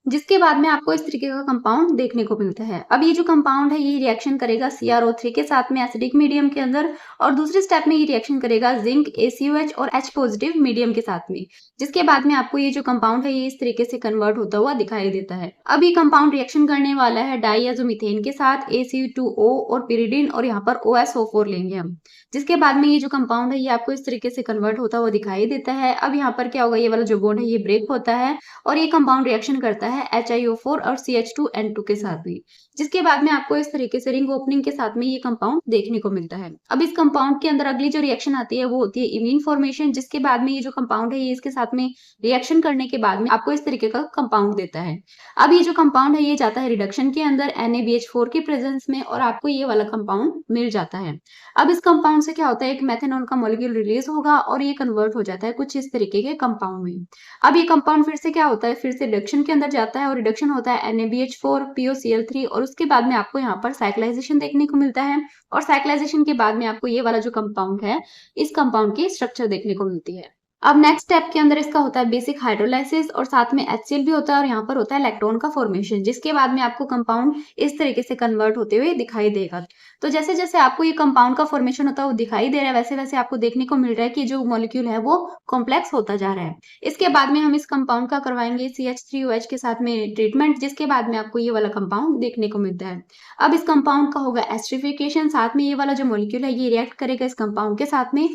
जिसके बाद में आपको इस तरीके का कंपाउंड देखने को मिलता है। अब ये जो कंपाउंड है ये रिएक्शन करेगा CrO3 के साथ में एसिडिक मीडियम के अंदर, और दूसरे स्टेप में ये रिएक्शन करेगा जिंक ACOH और H पॉजिटिव मीडियम के साथ में, जिसके बाद में आपको ये जो कंपाउंड है ये इस तरीके से कन्वर्ट होता हुआ दिखाई देता है। अब ये कंपाउंड रिएक्शन करने वाला है डाईएजोमीथेन के साथ ACU2O और पिरिडीन, और यहाँ पर OSO4 लेंगे हम, जिसके बाद में ये जो कंपाउंड है ये आपको इस तरीके से कन्वर्ट होता हुआ दिखाई देता है। अब यहाँ पर क्या होगा, ये वाला जो बॉन्ड है ये ब्रेक होता है और ये कंपाउंड रिएक्शन करता है HiO4 और CH2N2 के साथ भी, जिसके बाद में आपको इस तरीके से रिंग ओपनिंग के साथ में ये कंपाउंड देखने को मिलता है। अब इस कंपाउंड के अंदर अगली जो रिएक्शन आती है वो होती है इमीन फॉर्मेशन, जिसके बाद में ये जो कंपाउंड है ये इसके साथ में रिएक्शन करने के बाद में आपको इस तरीके का कंपाउंड देता है। अब ये जो कंपाउंड है ये जाता है रिडक्शन के अंदर NaBH4 की प्रेजेंस में और आपको ये वाला कंपाउंड मिल जाता है। अब इस कंपाउंड से क्या होता है, एक मेथनॉल का मॉलिक्यूल रिलीज होगा और ये कन्वर्ट हो जाता है कुछ इस तरीके के कंपाउंड में। अब ये कंपाउंड फिर से क्या होता है, फिर से रिडक्शन के अंदर जाता है और रिडक्शन होता है NaBH4 POCl3, और उसके बाद में आपको यहाँ पर साइक्लाइजेशन देखने को मिलता है, और साइक्लाइजेशन के बाद में आपको ये वाला जो कंपाउंड है इस कंपाउंड की स्ट्रक्चर देखने को मिलती है। अब नेक्स्ट स्टेप के अंदर इसका होता है बेसिक हाइड्रोलाइसिस और साथ में HCl भी होता है और यहाँ पर होता है इलेक्ट्रॉन का फॉर्मेशन, जिसके बाद में आपको कंपाउंड इस तरीके से कन्वर्ट होते हुए दिखाई देगा। तो जैसे जैसे आपको ये कंपाउंड का फॉर्मेशन होता है वो दिखाई दे रहा है, वैसे वैसे आपको देखने को मिल रहा है कि जो मॉलिक्यूल है वो कॉम्प्लेक्स होता जा रहा है। इसके बाद में हम इस कंपाउंड का करवाएंगे CH3OH के साथ में ट्रीटमेंट, जिसके बाद में आपको ये वाला कंपाउंड देखने को मिलता है। अब इस कंपाउंड का होगा एस्टरिफिकेशन, साथ में ये वाला जो मॉलिक्यूल है ये रिएक्ट करेगा इस कंपाउंड के साथ में।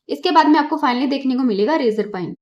इसके बाद में आपको फाइनली देखने को मिलेगा रेजरपाइन।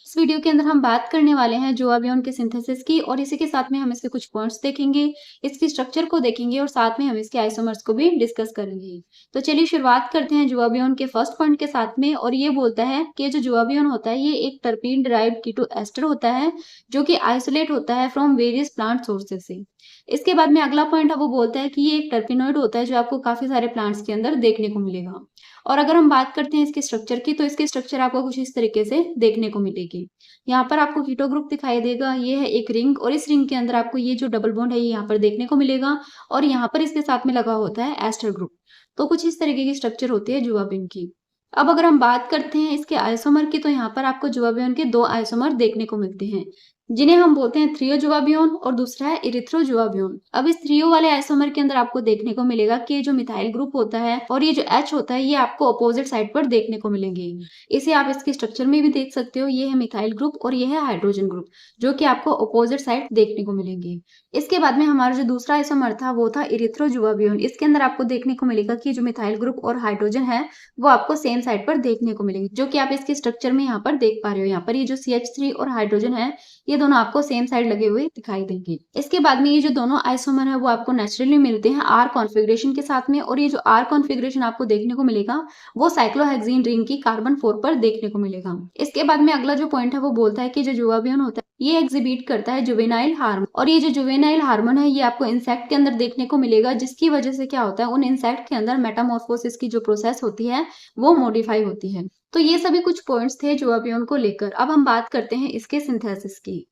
इस वीडियो के अंदर हम बात करने वाले हैं ज़ोआबियोन के सिंथेसिस की, और इसी के साथ में हम इसके कुछ पॉइंट्स देखेंगे, इसकी स्ट्रक्चर को देखेंगे और साथ में हम इसके आइसोमर्स को भी डिस्कस करेंगे। तो चलिए शुरुआत करते हैं ज़ोआबियोन के फर्स्ट पॉइंट के साथ में, और ये बोलता है कि जो ज़ोआबियोन होता है ये एक टर्पीन डिराइव्ड कीटो एस्टर होता है जो कि आइसोलेट होता है फ्रॉम वेरियस प्लांट सोर्सेज से। इसके बाद में अगला पॉइंट है वो बोलता है कि ये एक टर्पिनोइड होता है जो आपको काफी सारे प्लांट्स के अंदर देखने को मिलेगा। और अगर हम बात करते हैं इसके स्ट्रक्चर की, तो इसकी स्ट्रक्चर आपको कुछ इस तरीके से देखने को मिलेगी। यहाँ पर आपको कीटो ग्रुप दिखाई देगा, ये है एक रिंग, और इस रिंग के अंदर आपको ये जो डबल बॉन्ड है ये यहाँ पर देखने को मिलेगा, और यहाँ पर इसके साथ में लगा होता है एस्टर ग्रुप। तो कुछ इस तरीके की स्ट्रक्चर होती है ज़ोआबिन की। अब अगर हम बात करते हैं इसके आइसोमर की, तो यहाँ पर आपको ज़ोआबियोन के 2 आइसोमर देखने को मिलते हैं, जिन्हें हम बोलते हैं थ्रियोज़ोआबियोन और दूसरा है इरिथ्रोज़ोआबियोन। अब इस थ्रियो वाले आइसोमर के अंदर आपको देखने को मिलेगा कि ये जो मिथाइल ग्रुप होता है और ये जो H होता है ये आपको अपोजिट साइड पर देखने को मिलेंगे। इसे आप इसके स्ट्रक्चर में भी देख सकते हो, ये है मिथाइल ग्रुप और ये है हाइड्रोजन ग्रुप, जो कि आपको अपोजिट साइड देखने को मिलेंगे। इसके बाद में हमारा जो दूसरा आइसोमर था वो था इरिथ्रोज़ोआबियोन। इसके अंदर आपको देखने को मिलेगा कि जो मिथाइल ग्रुप और हाइड्रोजन है वो आपको सेम साइड पर देखने को मिलेंगे, जो कि आप इसके स्ट्रक्चर में यहाँ पर देख पा रहे हो। यहाँ पर ये जो CH3 और हाइड्रोजन है ये दोनों आपको सेम साइड लगे हुए दिखाई देंगे। इसके बाद में ये जो दोनों आइसोमर है वो आपको नेचुरली मिलते हैं R कॉन्फ़िगरेशन के साथ में, और ये जो R कॉन्फ़िगरेशन आपको देखने को मिलेगा वो साइक्लोहेक्सीन रिंग की कार्बन 4 पर देखने को मिलेगा। इसके बाद में अगला जो पॉइंट है वो बोलता है कि जो ज़ोआबियोन होता है ये एग्जिबिट करता है जुवेनाइल हार्मोन, और ये जो जुवेनाइल हार्मोन है ये आपको इंसेक्ट के अंदर देखने को मिलेगा, जिसकी वजह से क्या होता है उन इंसेक्ट के अंदर मेटामॉर्फोसिस की जो प्रोसेस होती है वो मॉडिफाई होती है। तो ये सभी कुछ पॉइंट्स थे ज़ोआबियोन को लेकर। अब हम बात करते हैं इसके सिंथेसिस की।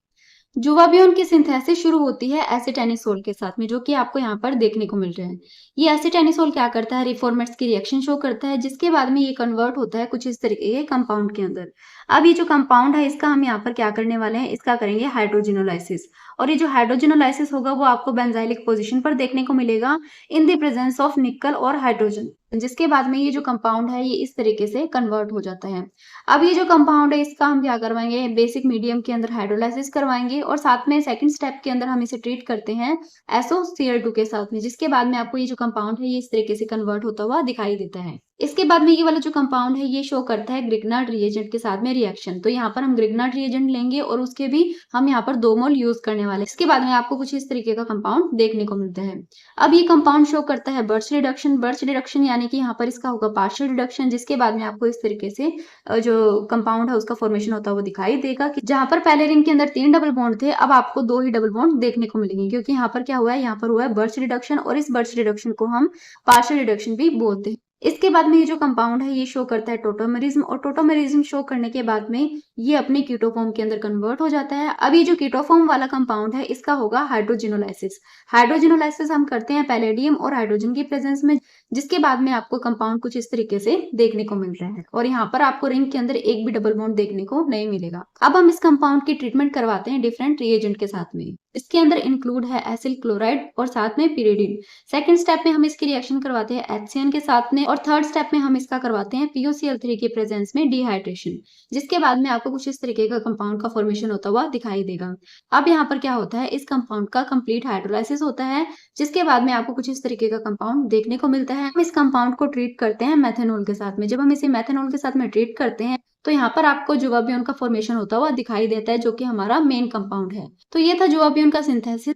ज़ोआबियोन की सिंथेसिस शुरू होती है एसिटानिसोल के साथ में, जो कि आपको यहाँ पर देखने को मिल रहा है। ये एसिटानिसोल क्या करता है, रिफॉर्मेट्स की रिएक्शन शो करता है, जिसके बाद में ये कन्वर्ट होता है कुछ इस तरीके के कंपाउंड के अंदर। अब ये जो कंपाउंड है इसका हम यहाँ पर क्या करने वाले हैं, इसका करेंगे हाइड्रोजिनोलाइसिस, और ये जो हाइड्रोजिनोलाइसिस होगा वो आपको बेंजाइलिक पोजिशन पर देखने को मिलेगा इन द प्रेजेंस ऑफ निकल और हाइड्रोजन। जिसके बाद में ये जो कंपाउंड है ये इस तरीके से कन्वर्ट हो जाता है। अब ये जो कंपाउंड है इसका हम क्या करवाएंगे, बेसिक मीडियम के अंदर हाइड्रोलाइसिस करवाएंगे और साथ में सेकंड स्टेप के अंदर हम इसे ट्रीट करते हैं SOCl2 के साथ में, जिसके बाद में आपको ये जो कंपाउंड है ये इस तरीके से कन्वर्ट होता हुआ दिखाई देता है। इसके बाद में ये वाला जो कंपाउंड है ये शो करता है ग्रिग्नार्ड रिएजेंट के साथ में रिएक्शन। तो यहाँ पर हम ग्रिग्नार्ड रिएजेंट लेंगे और उसके भी हम यहाँ पर 2 मोल यूज करने वाले हैं। इसके बाद में आपको कुछ इस तरीके का कंपाउंड देखने को मिलता है। अब ये कंपाउंड शो करता है बर्च रिडक्शन। बर्च रिडक्शन यानी कि यहाँ पर इसका होगा पार्शियल रिडक्शन, जिसके बाद में आपको इस तरीके से जो कंपाउंड है उसका फॉर्मेशन होता है वो दिखाई देगा कि जहां पर पहले रिंग के अंदर 3 डबल बॉन्ड थे अब आपको 2 ही डबल बॉन्ड देखने को मिलेंगे, क्योंकि यहाँ पर क्या हुआ है, यहाँ पर हुआ है बर्च रिडक्शन और इस बर्च रिडक्शन को हम पार्शियल रिडक्शन भी बोलते हैं। इसके बाद में ये जो कंपाउंड है ये शो करता है टोटोमेरिज्म और टोटोमेरिज्म शो करने के बाद में ये अपने कीटो फॉर्म के अंदर कन्वर्ट हो जाता है। अब ये जो कीटो फॉर्म वाला कंपाउंड है इसका होगा हाइड्रोजिनोलाइसिस। हाइड्रोजिनोलाइसिस हम करते हैं पैलेडियम और हाइड्रोजन की प्रेजेंस में, जिसके बाद में आपको कंपाउंड कुछ इस तरीके से देखने को मिलता है और यहाँ पर आपको रिंग के अंदर एक भी डबल बॉन्ड देखने को नहीं मिलेगा। अब हम इस कंपाउंड की ट्रीटमेंट करवाते हैं डिफरेंट रिएजेंट के साथ में। इसके अंदर इंक्लूड है एसिल क्लोराइड और साथ में पिरिडीन। सेकंड स्टेप में हम इसकी रिएक्शन करवाते हैं HCN के साथ में और थर्ड स्टेप में हम इसका करवाते हैं POCl3 के प्रेजेंस में डिहाइड्रेशन, जिसके बाद में आपको कुछ इस तरीके का कंपाउंड का फॉर्मेशन होता हुआ दिखाई देगा। अब यहाँ पर क्या होता है, इस कंपाउंड का कंप्लीट हाइड्रोलाइसिस होता है, जिसके बाद में आपको कुछ इस तरीके का कंपाउंड देखने को मिलता है। हम इस कंपाउंड को ट्रीट करते हैं मेथेनॉल के साथ में। जब हम इसे मेथेनॉल के साथ में ट्रीट करते हैं तो यहाँ पर आपको जुवाबियोन का फॉर्मेशन होता हुआ दिखाई देता है, जो कि हमारा मेन कंपाउंड है। तो ये था जुवाबियोन का सिंथेसिस।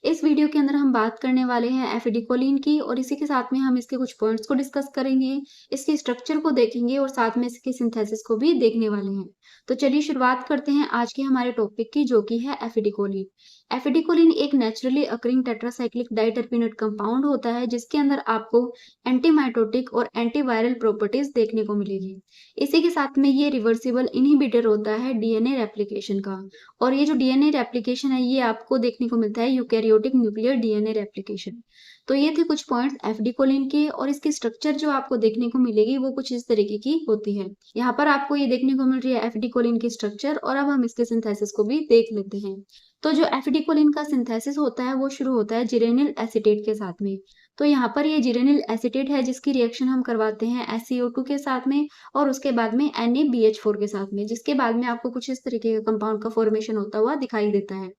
इस वीडियो के अंदर हम बात करने वाले हैं एफिडिकोलिन की और इसी के साथ में हम इसके कुछ पॉइंट्स को डिस्कस करेंगे, इसके स्ट्रक्चर को देखेंगे और साथ में इसके सिंथेसिस को भी देखने वाले हैं। तो चलिए शुरुआत करते हैं आज के हमारे टॉपिक की, जो कि है एफिडिकोलिन। एफिडिकोलिन एक नेचुरली अकरिंग टेट्रासाइक्लिक डाइटरपीनेट कंपाउंड होता है, जिसके अंदर आपको एंटीमाइटोटिक और एंटीवायरल प्रॉपर्टीज देखने को मिलेगी। इसी के साथ में ये रिवर्सिबल इनहिबिटर होता है डीएनए रेप्लिकेशन का, और ये जो डीएनए रेप्लिकेशन है ये आपको देखने को मिलता है यूकैरियोटिक न्यूक्लियर डीएनए रेप्लिकेशन। तो ये थे कुछ पॉइंट्स एफिडिकोलिन के, और इसकी स्ट्रक्चर जो आपको देखने को मिलेगी वो कुछ इस तरीके की होती है। यहाँ पर आपको ये देखने को मिल रही है एफिडिकोलिन की स्ट्रक्चर, और अब हम इसके सिंथेसिस को भी देख लेते हैं। तो जो एफिडिकोलिन का सिंथेसिस होता है वो शुरू होता है जिरेनिल एसीटेट के साथ में। तो यहाँ पर ये जिरेनिल एसीटेट है जिसकी रिएक्शन हम करवाते हैं SCO2 के साथ में और उसके बाद में NaBH4 के साथ में, जिसके बाद में आपको कुछ इस तरीके का कंपाउंड का फॉर्मेशन होता हुआ दिखाई देता है।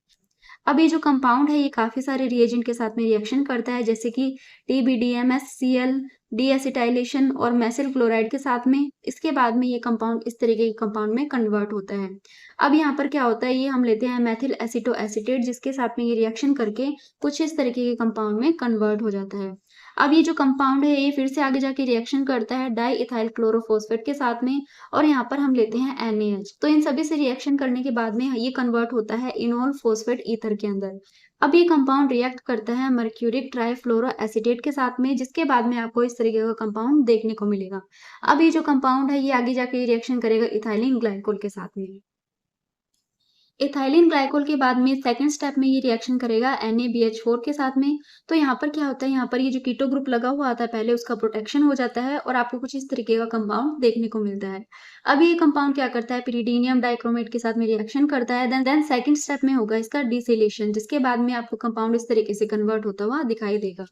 अब ये जो कंपाउंड है ये काफी सारे रिएजेंट के साथ में रिएक्शन करता है, जैसे कि TBDMSCl, डीएसिटाइलेशन और मेसिल क्लोराइड के साथ में। इसके बाद में ये कंपाउंड इस तरीके के कंपाउंड में कन्वर्ट होता है। अब यहाँ पर क्या होता है, ये हम लेते हैं मेथिल एसीटोएसीटेट, जिसके साथ में ये रिएक्शन करके कुछ इस तरीके के कंपाउंड में कन्वर्ट हो जाता है। अब ये जो कंपाउंड है ये फिर से आगे जाके रिएक्शन करता है डाई इथाइल क्लोरोफॉस्फेट के साथ में, और यहाँ पर हम लेते हैं NaH। तो इन सभी से रिएक्शन करने के बाद में ये कन्वर्ट होता है इनोल फोस्फेट ईथर के अंदर। अब ये कंपाउंड रिएक्ट करता है मर्क्यूरिक ट्राइफ्लोरो एसीटेट के साथ में, जिसके बाद में आपको इस तरीके का कंपाउंड देखने को मिलेगा। अब ये जो कंपाउंड है ये आगे जाके रिएक्शन करेगा इथाइलिन ग्लाइकोल के साथ में। इथाइलिन ग्लाइकोल के बाद में सेकंड स्टेप में ये रिएक्शन करेगा NaBH4 के साथ में। तो यहाँ पर क्या होता है, यहाँ पर ये जो कीटो ग्रुप लगा हुआ आता है पहले उसका प्रोटेक्शन हो जाता है और आपको कुछ इस तरीके का कंपाउंड देखने को मिलता है। अब ये कंपाउंड क्या करता है, पिरिडीनियम डाइक्रोमेट के साथ में रिएक्शन करता है। देन सेकंड स्टेप में होगा इसका डिसिलेशन, जिसके बाद में आपको कंपाउंड इस तरीके से कन्वर्ट होता हुआ दिखाई देगा।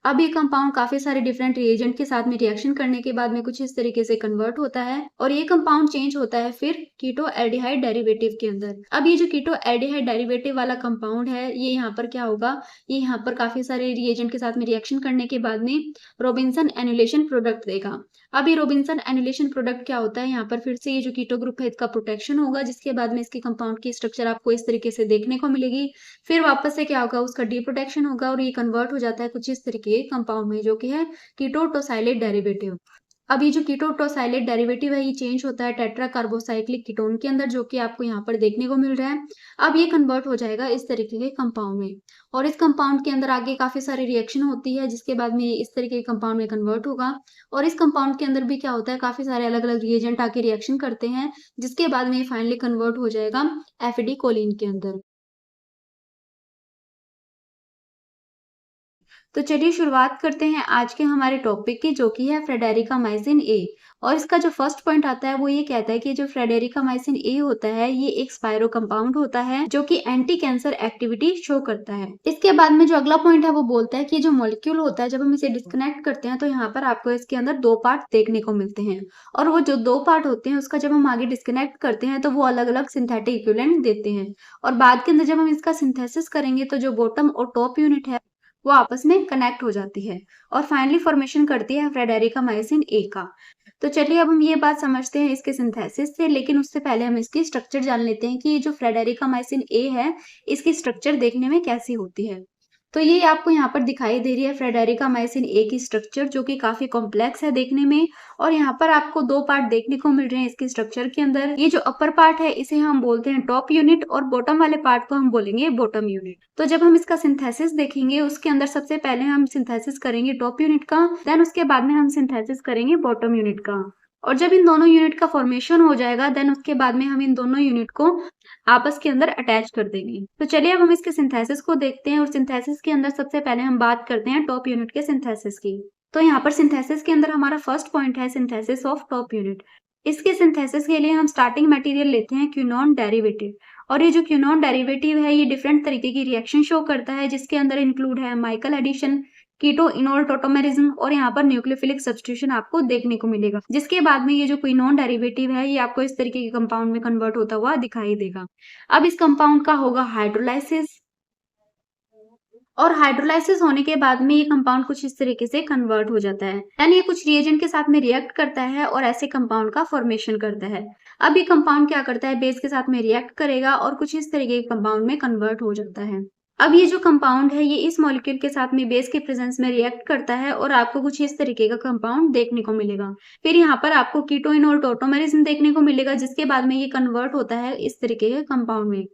अब ये कंपाउंड काफी सारे डिफरेंट रिएजेंट के साथ में रिएक्शन करने के बाद में कुछ इस तरीके से कन्वर्ट होता है और ये कंपाउंड चेंज होता है फिर कीटो एल्डिहाइड डेरिवेटिव के अंदर। अब ये जो कीटो एल्डिहाइड डेरिवेटिव वाला कंपाउंड है ये यहाँ पर क्या होगा, ये यहाँ पर काफी सारे रिएजेंट के साथ में रिएक्शन करने के बाद में रोबिन्सन एनुलेशन प्रोडक्ट देगा। अब ये रोबिन्सन एनुलेशन प्रोडक्ट क्या होता है, यहाँ पर फिर से ये जो कीटो ग्रुप है इसका प्रोटेक्शन होगा, जिसके बाद में इसके कंपाउंड की स्ट्रक्चर आपको इस तरीके से देखने को मिलेगी। फिर वापस से क्या होगा, उसका डीप्रोटेक्शन होगा और ये कन्वर्ट हो जाता है कुछ इस तरीके के कंपाउंड में, जो कि है कीटोटोसाइलेट डेरिवेटिव। अब ये जो कीटोटोसाइलेट डेरिवेटिव है ये चेंज होता है टेट्रा कार्बोसाइक्लिक कीटोन के अंदर, जो कि आपको यहाँ पर देखने को मिल रहा है। अब ये कन्वर्ट हो जाएगा इस तरीके के कंपाउंड में, और इस कंपाउंड के अंदर आगे काफी सारी रिएक्शन होती है, जिसके बाद में ये इस तरीके के कंपाउंड में कन्वर्ट होगा। और इस कंपाउंड के अंदर भी क्या होता है, काफी सारे अलग अलग रिएजेंट आके रिएक्शन करते हैं, जिसके बाद में ये फाइनली कन्वर्ट हो जाएगा एफिडिकोलिन के अंदर। तो चलिए शुरुआत करते हैं आज के हमारे टॉपिक की, जो कि है फ्रेडेरिकामाइसिन ए। और इसका जो फर्स्ट पॉइंट आता है वो ये कहता है कि जो फ्रेडेरिकामाइसिन ए होता है ये एक स्पाइरो कंपाउंड होता है जो कि एंटी कैंसर एक्टिविटी शो करता है। इसके बाद में जो अगला पॉइंट है वो बोलता है कि जो मॉलिक्यूल होता है जब हम इसे डिस्कनेक्ट करते हैं तो यहाँ पर आपको इसके अंदर दो पार्ट देखने को मिलते हैं, और वो जो दो पार्ट होते हैं उसका जब हम आगे डिस्कनेक्ट करते हैं तो वो अलग अलग सिंथेटिक इक्विवेलेंट देते हैं। और बाद के अंदर जब हम इसका सिंथेसिस करेंगे तो जो बॉटम और टॉप यूनिट है वो आपस में कनेक्ट हो जाती है और फाइनली फॉर्मेशन करती है फ्रेडेरिकामाइसिन ए का। तो चलिए अब हम ये बात समझते हैं इसके सिंथेसिस से, लेकिन उससे पहले हम इसकी स्ट्रक्चर जान लेते हैं कि ये जो फ्रेडेरिकामाइसिन ए है इसकी स्ट्रक्चर देखने में कैसी होती है। तो ये आपको यहाँ पर दिखाई दे रही है फ्रेडेरिकामाइसिन ए की स्ट्रक्चर, जो कि काफी कॉम्प्लेक्स है देखने में। और यहाँ पर आपको दो पार्ट देखने को मिल रहे हैं इसकी स्ट्रक्चर के अंदर। ये जो अपर पार्ट है इसे हम बोलते हैं टॉप यूनिट और बॉटम वाले पार्ट को हम बोलेंगे बॉटम यूनिट। तो जब हम इसका सिंथेसिस देखेंगे उसके अंदर सबसे पहले हम सिंथेसिस करेंगे टॉप यूनिट का, देन उसके बाद में हम सिंथेसिस करेंगे बॉटम यूनिट का। और जब इन दोनों यूनिट का फॉर्मेशन हो जाएगा देन उसके बाद में हम इन दोनों यूनिट को आपस के अंदर अटैच कर देंगे। तो चलिए अब हम इसके सिंथेसिस को देखते हैं। और सिंथेसिस के अंदर सबसे पहले हम बात करते हैं टॉप यूनिट के सिंथेसिस की। तो यहाँ पर सिंथेसिस के अंदर हमारा फर्स्ट पॉइंट है सिंथेसिस ऑफ टॉप यूनिट। इसके सिंथेसिस के लिए हम स्टार्टिंग मटेरियल लेते हैं क्विनोन डेरिवेटिव। और ये जो क्विनोन डेरिवेटिव है ये डिफरेंट तरीके की रिएक्शन शो करता है, जिसके अंदर इंक्लूड है Michael addition, keto enol tautomerism और यहाँ पर न्यूक्लियोफिलिक सब्स्टिट्यूशन आपको देखने को मिलेगा। जिसके बाद में ये जो क्विनोन डेरिवेटिव है ये आपको इस तरीके के कंपाउंड में कन्वर्ट होता हुआ दिखाई देगा। अब इस कंपाउंड का होगा हाइड्रोलाइसिस, और हाइड्रोलाइसिस होने के बाद में ये कंपाउंड कुछ इस तरीके से कन्वर्ट हो जाता है, यानी ये कुछ रिएजेंट के साथ में रिएक्ट करता है और ऐसे कंपाउंड का फॉर्मेशन करता है। अब ये कंपाउंड क्या करता है, बेस के साथ में रिएक्ट करेगा और कुछ इस तरीके के कंपाउंड में कन्वर्ट हो जाता है। अब ये जो कंपाउंड है ये इस मॉलिक्यूल के साथ में बेस के प्रेजेंस में रिएक्ट करता है और आपको कुछ इस तरीके का कंपाउंड देखने को मिलेगा। फिर यहाँ पर आपको कीटो इनोल टोटोमेरिज्म देखने को मिलेगा, जिसके बाद में ये कन्वर्ट होता है इस तरीके के कंपाउंड में।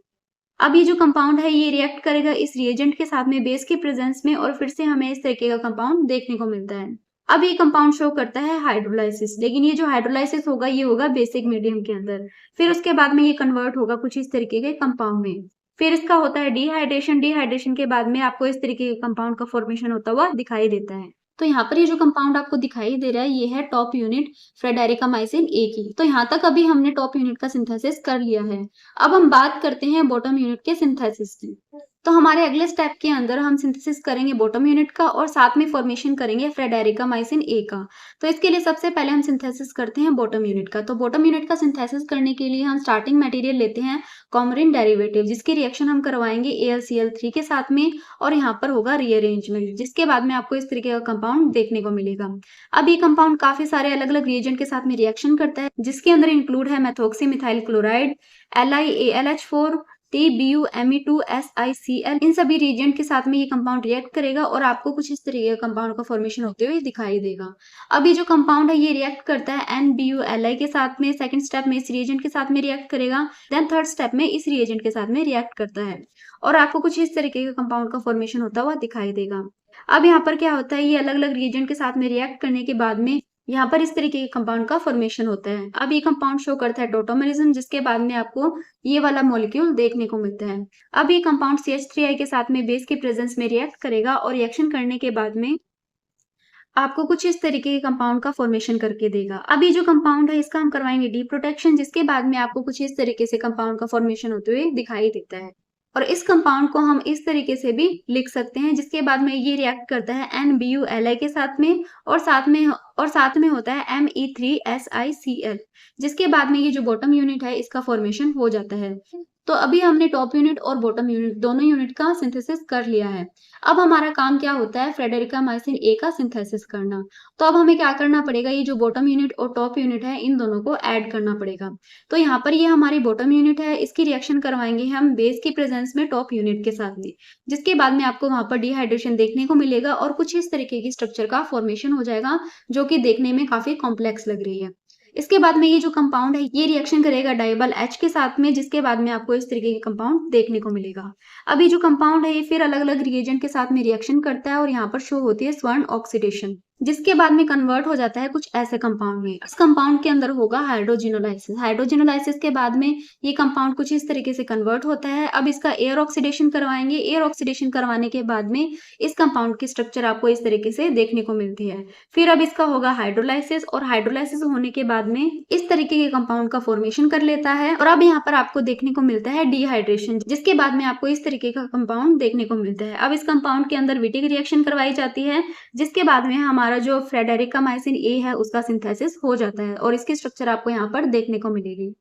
अब ये जो कंपाउंड है ये रिएक्ट करेगा इस रिएजेंट के साथ में बेस के प्रेजेंस में और फिर से हमें इस तरीके का कंपाउंड देखने को मिलता है। अब ये कंपाउंड शो करता है हाइड्रोलाइसिस, लेकिन ये जो हाइड्रोलाइसिस होगा ये होगा बेसिक मीडियम के अंदर। फिर उसके बाद में ये कन्वर्ट होगा कुछ इस तरीके के कंपाउंड में। फिर इसका होता है डिहाइड्रेशन। डिहाइड्रेशन के बाद में आपको इस तरीके के कंपाउंड का फॉर्मेशन होता हुआ दिखाई देता है। तो यहाँ पर ये जो कंपाउंड आपको दिखाई दे रहा है ये है टॉप यूनिट फ्रेडेरिकामाइसिन ए की। तो यहाँ तक अभी हमने टॉप यूनिट का सिंथेसिस कर लिया है। अब हम बात करते हैं बॉटम यूनिट के सिंथेसिस की। तो हमारे अगले स्टेप के अंदर हम सिंथेसिस करेंगे बॉटम यूनिट का और साथ में फॉर्मेशन करेंगे फ्रेडेरिकामाइसिन ए का। तो इसके लिए सबसे पहले हम सिंथेसिस करते हैं बॉटम यूनिट का। तो बॉटम यूनिट का सिंथेसिस करने के लिए हम स्टार्टिंग मटेरियल लेते हैं कॉमरिन डेरिवेटिव, जिसकी रिएक्शन हम करवाएंगे AlCl3 के साथ में और यहाँ पर होगा रीअरेंजमेंट, जिसके बाद में आपको इस तरीके का कंपाउंड देखने को मिलेगा। अब ये कंपाउंड काफी सारे अलग अलग रिएजेंट के साथ में रिएक्शन करता है, जिसके अंदर इंक्लूड है methoxy methyl chloride, LiAlH4, TBuMe2SiCl। इन सभी रिएजेंट के साथ में ये कंपाउंड रिएक्ट करेगा और आपको कुछ इस तरीके का कंपाउंड का फॉर्मेशन होते हुए दिखाई देगा। अब ये जो कंपाउंड है ये रिएक्ट करता है NBuLi के साथ में। सेकंड स्टेप में इस रिएजेंट के साथ में रिएक्ट करेगा, देन थर्ड स्टेप में इस रिएजेंट के साथ में रिएक्ट करता है और आपको कुछ इस तरीके का कंपाउंड का फॉर्मेशन होता हुआ दिखाई देगा। अब यहाँ पर क्या होता है, ये अलग अलग रिएजेंट के साथ में रिएक्ट करने के बाद में यहाँ पर इस तरीके के कंपाउंड का फॉर्मेशन होता है। अब ये कंपाउंड शो करता है टोटोमेरिज्म, जिसके बाद में आपको ये वाला मॉलिक्यूल देखने को मिलता है। अब ये कंपाउंड CH3I के साथ में बेस के प्रेजेंस में रिएक्ट करेगा और रिएक्शन करने के बाद में आपको कुछ इस तरीके के कंपाउंड का फॉर्मेशन करके देगा। अब ये जो कंपाउंड है इसका हम करवाएंगे डी प्रोटेक्शन, जिसके बाद में आपको कुछ इस तरीके से कंपाउंड का फॉर्मेशन होते हुए दिखाई देता है। और इस कंपाउंड को हम इस तरीके से भी लिख सकते हैं, जिसके बाद में ये रिएक्ट करता है NBuLi के साथ में और साथ में होता है Me3SiCl, जिसके बाद में ये जो बॉटम यूनिट है इसका फॉर्मेशन हो जाता है। तो अभी हमने टॉप यूनिट और बॉटम यूनिट दोनों यूनिट का सिंथेसिस कर लिया है। अब हमारा काम क्या होता है, फ्रेडेरिकामाइसिन ए का सिंथेसिस करना। तो अब हमें क्या करना पड़ेगा, ये जो बॉटम यूनिट और टॉप यूनिट है इन दोनों को ऐड करना पड़ेगा। तो यहाँ पर ये हमारी बॉटम यूनिट है, इसकी रिएक्शन करवाएंगे हम बेस की प्रेजेंस में टॉप यूनिट के साथ में, जिसके बाद में आपको वहां पर डिहाइड्रेशन देखने को मिलेगा और कुछ इस तरीके की स्ट्रक्चर का फॉर्मेशन हो जाएगा, जो कि देखने में काफी कॉम्प्लेक्स लग रही है। इसके बाद में ये जो कंपाउंड है ये रिएक्शन करेगा डाइबल H के साथ में, जिसके बाद में आपको इस तरीके के कंपाउंड देखने को मिलेगा। अब ये जो कंपाउंड है ये फिर अलग अलग रिएजेंट के साथ में रिएक्शन करता है और यहाँ पर शो होती है स्वर्ण ऑक्सीडेशन। जिसके बाद में कन्वर्ट हो जाता है कुछ ऐसे कंपाउंड में। इस कंपाउंड के अंदर होगा हाइड्रोजिनोलाइसिस। हाइड्रोजिनोलाइसिस के बाद में ये कंपाउंड कुछ इस तरीके से कन्वर्ट होता है। अब इसका एयर ऑक्सीडेशन करवाएंगे। एयर ऑक्सीडेशन करवाने के बाद में इस कंपाउंड की स्ट्रक्चर आपको इस तरीके से देखने को मिलती है। फिर अब इसका होगा हाइड्रोलाइसिस, और हाइड्रोलाइसिस होने के बाद में इस तरीके के कंपाउंड का फॉर्मेशन कर लेता है। और अब यहाँ पर आपको देखने को मिलता है डिहाइड्रेशन, जिसके बाद में आपको इस तरीके का कंपाउंड देखने को मिलता है। अब इस कंपाउंड के अंदर विटिक रिएक्शन करवाई जाती है, जिसके बाद में हमारा जो फ्रेडेरिकामाइसिन ए है उसका सिंथेसिस हो जाता है, और इसकी स्ट्रक्चर आपको यहाँ पर देखने को मिलेगी।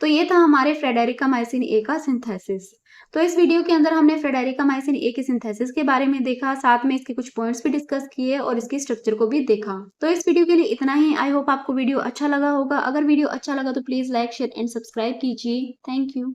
तो ये था हमारे फ्रेडेरिकामाइसिन ए का सिंथेसिस। तो इस वीडियो के अंदर हमने फ्रेडेरिकामाइसिन ए के सिंथेसिस के बारे में देखा, साथ में इसके कुछ पॉइंट्स भी डिस्कस किए और इसकी स्ट्रक्चर को भी देखा। तो इस वीडियो के लिए इतना ही। आई होप आपको वीडियो अच्छा लगा होगा। अगर वीडियो अच्छा लगा तो please like, share and subscribe कीजिए। Thank you.